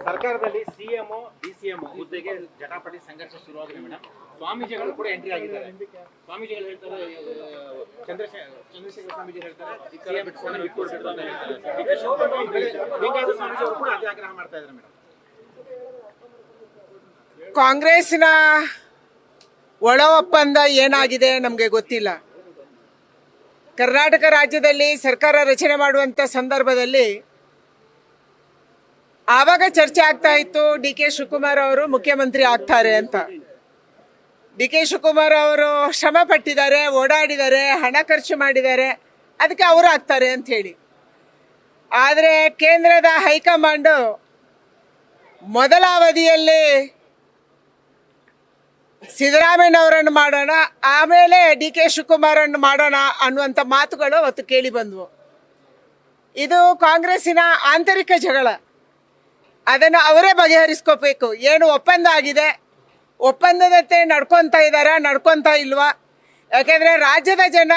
ಸರ್ಕಾರದಲ್ಲಿ CM DCM ಹುದ್ದೆಗೆ ಜಟಾಪಟಿ ಸಂಘರ್ಷ ಶುರುವಾಗಿದೆ ಮೇಡಮ್. ಸ್ವಾಮೀಜಿಗಳು ಕೂಡ ಎಂಟ್ರಿ ಆಗಿದ್ದಾರೆ. ಸ್ವಾಮೀಜಿಗಳು ಹೇಳ್ತಾರೆ, ಚಂದ್ರಶೇಖರ ಸ್ವಾಮೀಜಿ ಹೇಳ್ತಾರೆ ಸಿಎಂ ಬಿಟ್ಕೊಡ್ಬೇಕು ಅಂತ ಹೇಳ್ತಾರೆ. ಸ್ವಾಮೀಜಿಯವರು ಕೂಡ ಅದೇ ಆಗ್ರಹ ಮಾಡ್ತಾ ಇದ್ದಾರೆ ಮೇಡಮ್. ಕಾಂಗ್ರೆಸ್ನ ಒಳ ಒಪ್ಪಂದ ಏನಾಗಿದೆ ನಮಗೆ ಗೊತ್ತಿಲ್ಲ. ಕರ್ನಾಟಕ ರಾಜ್ಯದಲ್ಲಿ ಸರ್ಕಾರ ರಚನೆ ಮಾಡುವಂಥ ಸಂದರ್ಭದಲ್ಲಿ ಆವಾಗ ಚರ್ಚೆ ಆಗ್ತಾ ಇತ್ತು, ಡಿ ಕೆ ಶಿವಕುಮಾರ್ ಅವರು ಮುಖ್ಯಮಂತ್ರಿ ಆಗ್ತಾರೆ ಅಂತ. ಡಿ ಕೆ ಶಿವಕುಮಾರ್ ಅವರು ಶ್ರಮ ಪಟ್ಟಿದ್ದಾರೆ, ಓಡಾಡಿದ್ದಾರೆ, ಹಣ ಖರ್ಚು ಮಾಡಿದ್ದಾರೆ, ಅದಕ್ಕೆ ಅವರು ಆಗ್ತಾರೆ ಅಂತ ಹೇಳಿ. ಆದರೆ ಕೇಂದ್ರದ ಹೈಕಮಾಂಡು ಮೊದಲ ಅವಧಿಯಲ್ಲಿ ಸಿದ್ದರಾಮಯ್ಯನವರನ್ನು ಮಾಡೋಣ, ಆಮೇಲೆ ಡಿ ಕೆ ಶಿವಕುಮಾರನ್ನು ಮಾಡೋಣ ಅನ್ನುವಂಥ ಮಾತುಗಳು ಅವತ್ತು ಕೇಳಿ ಬಂದವು. ಇದು ಕಾಂಗ್ರೆಸ್ಸಿನ ಆಂತರಿಕ ಜಗಳ. ಅದನ್ನು ಅವರೇ ಬಗೆಹರಿಸ್ಕೋಬೇಕು. ಏನು ಒಪ್ಪಂದ ಆಗಿದೆ, ಒಪ್ಪಂದದಂತೆ ನಡ್ಕೊತಾ ಇಲ್ವಾ? ಯಾಕೆಂದರೆ ರಾಜ್ಯದ ಜನ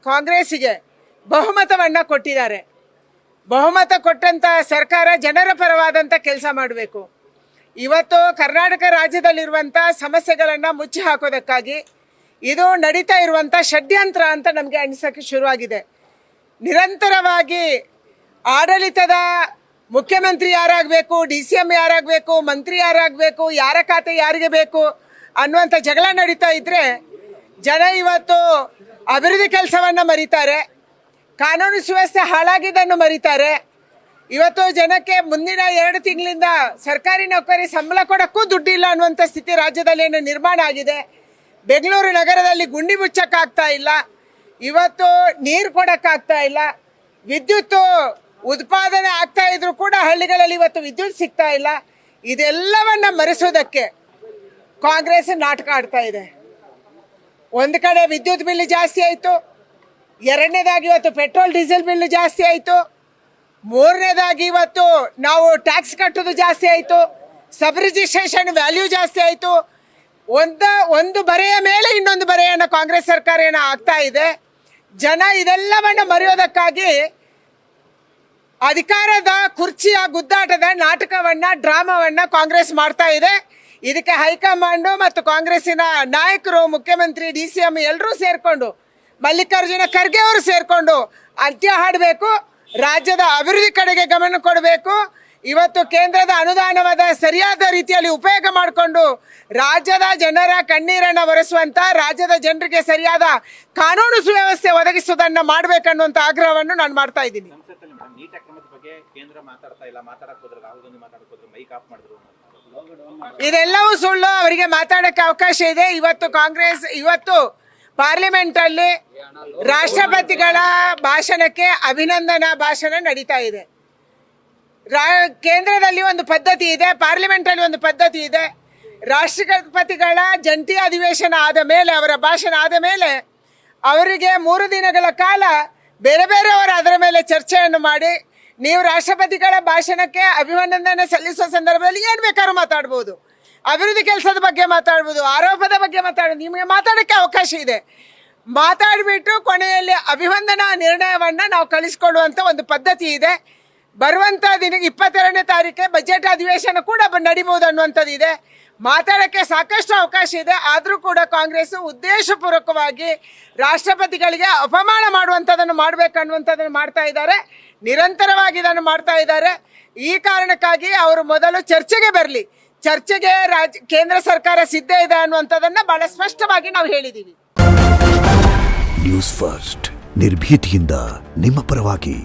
ಕಾಂಗ್ರೆಸ್ಸಿಗೆ ಬಹುಮತವನ್ನು ಕೊಟ್ಟಿದ್ದಾರೆ. ಬಹುಮತ ಕೊಟ್ಟಂಥ ಸರ್ಕಾರ ಜನರ ಪರವಾದಂಥ ಕೆಲಸ ಮಾಡಬೇಕು. ಇವತ್ತು ಕರ್ನಾಟಕ ರಾಜ್ಯದಲ್ಲಿರುವಂಥ ಸಮಸ್ಯೆಗಳನ್ನು ಮುಚ್ಚಿ ಹಾಕೋದಕ್ಕಾಗಿ ಇದು ನಡೀತಾ ಇರುವಂಥ ಷಡ್ಯಂತ್ರ ಅಂತ ನಮಗೆ ಅನಿಸೋಕ್ಕೆ ಶುರುವಾಗಿದೆ. ನಿರಂತರವಾಗಿ ಆಡಳಿತದ ಮುಖ್ಯಮಂತ್ರಿ ಯಾರಾಗಬೇಕು, ಡಿ ಸಿ ಎಂ ಯಾರಾಗಬೇಕು, ಮಂತ್ರಿ ಯಾರಾಗಬೇಕು, ಯಾರ ಖಾತೆ ಯಾರಿಗೆ ಬೇಕು ಅನ್ನುವಂಥ ಜಗಳ ನಡೀತಾ ಇದ್ದರೆ ಜನ ಇವತ್ತು ಅಭಿವೃದ್ಧಿ ಕೆಲಸವನ್ನು ಮರೀತಾರೆ, ಕಾನೂನು ಸುವ್ಯವಸ್ಥೆ ಹಾಳಾಗಿದ್ದನ್ನು ಮರೀತಾರೆ. ಇವತ್ತು ಜನಕ್ಕೆ ಮುಂದಿನ 2 ತಿಂಗಳಿಂದ ಸರ್ಕಾರಿ ನೌಕರಿ ಸಂಬಳ ಕೊಡೋಕ್ಕೂ ದುಡ್ಡಿಲ್ಲ ಅನ್ನುವಂಥ ಸ್ಥಿತಿ ರಾಜ್ಯದಲ್ಲಿ ಏನು ನಿರ್ಮಾಣ ಆಗಿದೆ. ಬೆಂಗಳೂರು ನಗರದಲ್ಲಿ ಗುಂಡಿ ಮುಚ್ಚಕ್ಕಾಗ್ತಾ ಇಲ್ಲ, ಇವತ್ತು ನೀರು ಕೊಡೋಕ್ಕಾಗ್ತಾ ಇಲ್ಲ, ವಿದ್ಯುತ್ ಉತ್ಪಾದನೆ ಆಗ್ತಾ ಇದ್ರೂ ಕೂಡ ಹಳ್ಳಿಗಳಲ್ಲಿ ಇವತ್ತು ವಿದ್ಯುತ್ ಸಿಗ್ತಾ ಇಲ್ಲ. ಇದೆಲ್ಲವನ್ನ ಮರೆಸೋದಕ್ಕೆ ಕಾಂಗ್ರೆಸ್ ನಾಟಕ ಆಡ್ತಾ ಇದೆ. ಒಂದು ಕಡೆ ವಿದ್ಯುತ್ ಬಿಲ್ ಜಾಸ್ತಿ ಆಯಿತು, ಎರಡನೇದಾಗಿ ಇವತ್ತು ಪೆಟ್ರೋಲ್ ಡೀಸೆಲ್ ಬಿಲ್ ಜಾಸ್ತಿ ಆಯಿತು, ಮೂರನೇದಾಗಿ ಇವತ್ತು ನಾವು ಟ್ಯಾಕ್ಸ್ ಕಟ್ಟೋದು ಜಾಸ್ತಿ ಆಯಿತು, ಸಬ್ ರಿಜಿಸ್ಟ್ರೇಷನ್ ವ್ಯಾಲ್ಯೂ ಜಾಸ್ತಿ ಆಯಿತು. ಒಂದು ಬರೆಯ ಮೇಲೆ ಇನ್ನೊಂದು ಬರೆಯನ್ನು ಕಾಂಗ್ರೆಸ್ ಸರ್ಕಾರ ಏನೋ ಆಗ್ತಾ ಇದೆ. ಜನ ಇದೆಲ್ಲವನ್ನು ಮರೆಯೋದಕ್ಕಾಗಿ ಅಧಿಕಾರದ ಕುರ್ಚಿಯ ಗುದ್ದಾಟದ ನಾಟಕವನ್ನು, ಡ್ರಾಮಾವನ್ನು ಕಾಂಗ್ರೆಸ್ ಮಾಡ್ತಾ ಇದೆ. ಇದಕ್ಕೆ ಹೈಕಮಾಂಡು ಮತ್ತು ಕಾಂಗ್ರೆಸ್ಸಿನ ನಾಯಕರು, ಮುಖ್ಯಮಂತ್ರಿ, ಡಿ ಸಿ ಎಂ ಎಲ್ಲರೂ ಸೇರಿಕೊಂಡು, ಮಲ್ಲಿಕಾರ್ಜುನ ಖರ್ಗೆ ಅವರು ಸೇರಿಕೊಂಡು ಅಂತ್ಯ ಹಾಡಬೇಕು. ರಾಜ್ಯದ ಅಭಿವೃದ್ಧಿ ಕಡೆಗೆ ಗಮನ ಕೊಡಬೇಕು. ಇವತ್ತು ಕೇಂದ್ರದ ಅನುದಾನವಾದ ಸರಿಯಾದ ರೀತಿಯಲ್ಲಿ ಉಪಯೋಗ ಮಾಡಿಕೊಂಡು ರಾಜ್ಯದ ಜನರ ಕಣ್ಣೀರನ್ನು ಒರೆಸುವಂಥ, ರಾಜ್ಯದ ಜನರಿಗೆ ಸರಿಯಾದ ಕಾನೂನು ಸುವ್ಯವಸ್ಥೆ ಒದಗಿಸುವುದನ್ನು ಮಾಡಬೇಕನ್ನುವಂಥ ಆಗ್ರಹವನ್ನು ನಾನು ಮಾಡ್ತಾ ಇದ್ದೀನಿ. ನೀಟ್ ಅಕ್ರಮದ ಬಗ್ಗೆ ಕೇಂದ್ರ ಮಾತಾಡ್ತಾ ಇಲ್ಲ, ಮಾತಾಡಕ್ಕೆ ಹೋದ್ರೆ ರಾಹುಲ್ ಗಾಂಧಿ ಮಾತಾಡಕ್ಕೆ ಹೋದ್ರೆ ಮೈಕ್ ಆಫ್ ಮಾಡಿದ್ರು. ಇದೆಲ್ಲವೂ ಸುಳ್ಳು. ಅವರಿಗೆ ಮಾತಾಡಕ್ಕೆ ಅವಕಾಶ ಇದೆ. ಇವತ್ತು ಪಾರ್ಲಿಮೆಂಟ್ ಅಲ್ಲಿ ರಾಷ್ಟ್ರಪತಿಗಳ ಭಾಷಣಕ್ಕೆ ಅಭಿನಂದನಾ ಭಾಷಣ ನಡೀತಾ ಇದೆ. ಕೇಂದ್ರದಲ್ಲಿ ಒಂದು ಪದ್ಧತಿ ಇದೆ, ಪಾರ್ಲಿಮೆಂಟ್ ಅಲ್ಲಿ ಒಂದು ಪದ್ಧತಿ ಇದೆ. ರಾಷ್ಟ್ರಪತಿಗಳ ಜಂಟಿ ಅಧಿವೇಶನ ಆದ ಮೇಲೆ, ಅವರ ಭಾಷಣ ಆದ ಮೇಲೆ ಅವರಿಗೆ 3 ದಿನಗಳ ಕಾಲ ಬೇರೆ ಬೇರೆಯವರು ಅದರ ಮೇಲೆ ಚರ್ಚೆಯನ್ನು ಮಾಡಿ, ನೀವು ರಾಷ್ಟ್ರಪತಿಗಳ ಭಾಷಣಕ್ಕೆ ಅಭಿನಂದನೆ ಸಲ್ಲಿಸುವ ಸಂದರ್ಭದಲ್ಲಿ ಏನು ಬೇಕಾದ್ರೂ ಮಾತಾಡ್ಬೋದು, ಅಭಿವೃದ್ಧಿ ಕೆಲಸದ ಬಗ್ಗೆ ಮಾತಾಡ್ಬೋದು, ಆರೋಪದ ಬಗ್ಗೆ ಮಾತಾಡ್ಬೋದು, ನಿಮಗೆ ಮಾತಾಡೋಕ್ಕೆ ಅವಕಾಶ ಇದೆ. ಮಾತಾಡಿಬಿಟ್ಟು ಕೊನೆಯಲ್ಲಿ ಅಭಿವಂದನಾ ನಿರ್ಣಯವನ್ನು ನಾವು ಕಳಿಸ್ಕೊಳ್ಳುವಂಥ ಒಂದು ಪದ್ಧತಿ ಇದೆ. ಬರುವಂಥ ದಿನ 22ನೇ ತಾರೀಕೆ ಬಜೆಟ್ ಅಧಿವೇಶನ ಕೂಡ ನಡಿಬೋದು ಅನ್ನುವಂಥದ್ದು ಇದೆ. ಮಾತಾಡೋಕ್ಕೆ ಸಾಕಷ್ಟು ಅವಕಾಶ ಇದೆ. ಆದರೂ ಕೂಡ ಕಾಂಗ್ರೆಸ್ ಉದ್ದೇಶಪೂರ್ವಕವಾಗಿ ರಾಷ್ಟ್ರಪತಿಗಳಿಗೆ ಅಪಮಾನ ಮಾಡುವಂಥದ್ದನ್ನು ಮಾಡಬೇಕನ್ನುವಂಥದ್ದನ್ನು ಮಾಡ್ತಾ ಇದ್ದಾರೆ. ನಿರಂತರವಾಗಿ ಇದನ್ನು ಮಾಡ್ತಾ ಇದ್ದಾರೆ. ಈ ಕಾರಣಕ್ಕಾಗಿ ಅವರು ಮೊದಲು ಚರ್ಚೆಗೆ ಬರಲಿ. ಚರ್ಚೆಗೆ ಕೇಂದ್ರ ಸರ್ಕಾರ ಸಿದ್ಧ ಇದೆ ಅನ್ನುವಂಥದ್ದನ್ನು ಬಹಳ ಸ್ಪಷ್ಟವಾಗಿ ನಾವು ಹೇಳಿದ್ದೀವಿ. ನ್ಯೂಸ್ ಫಸ್ಟ್, ನಿರ್ಭೀತಿಯಿಂದ ನಿಮ್ಮ ಪರವಾಗಿ.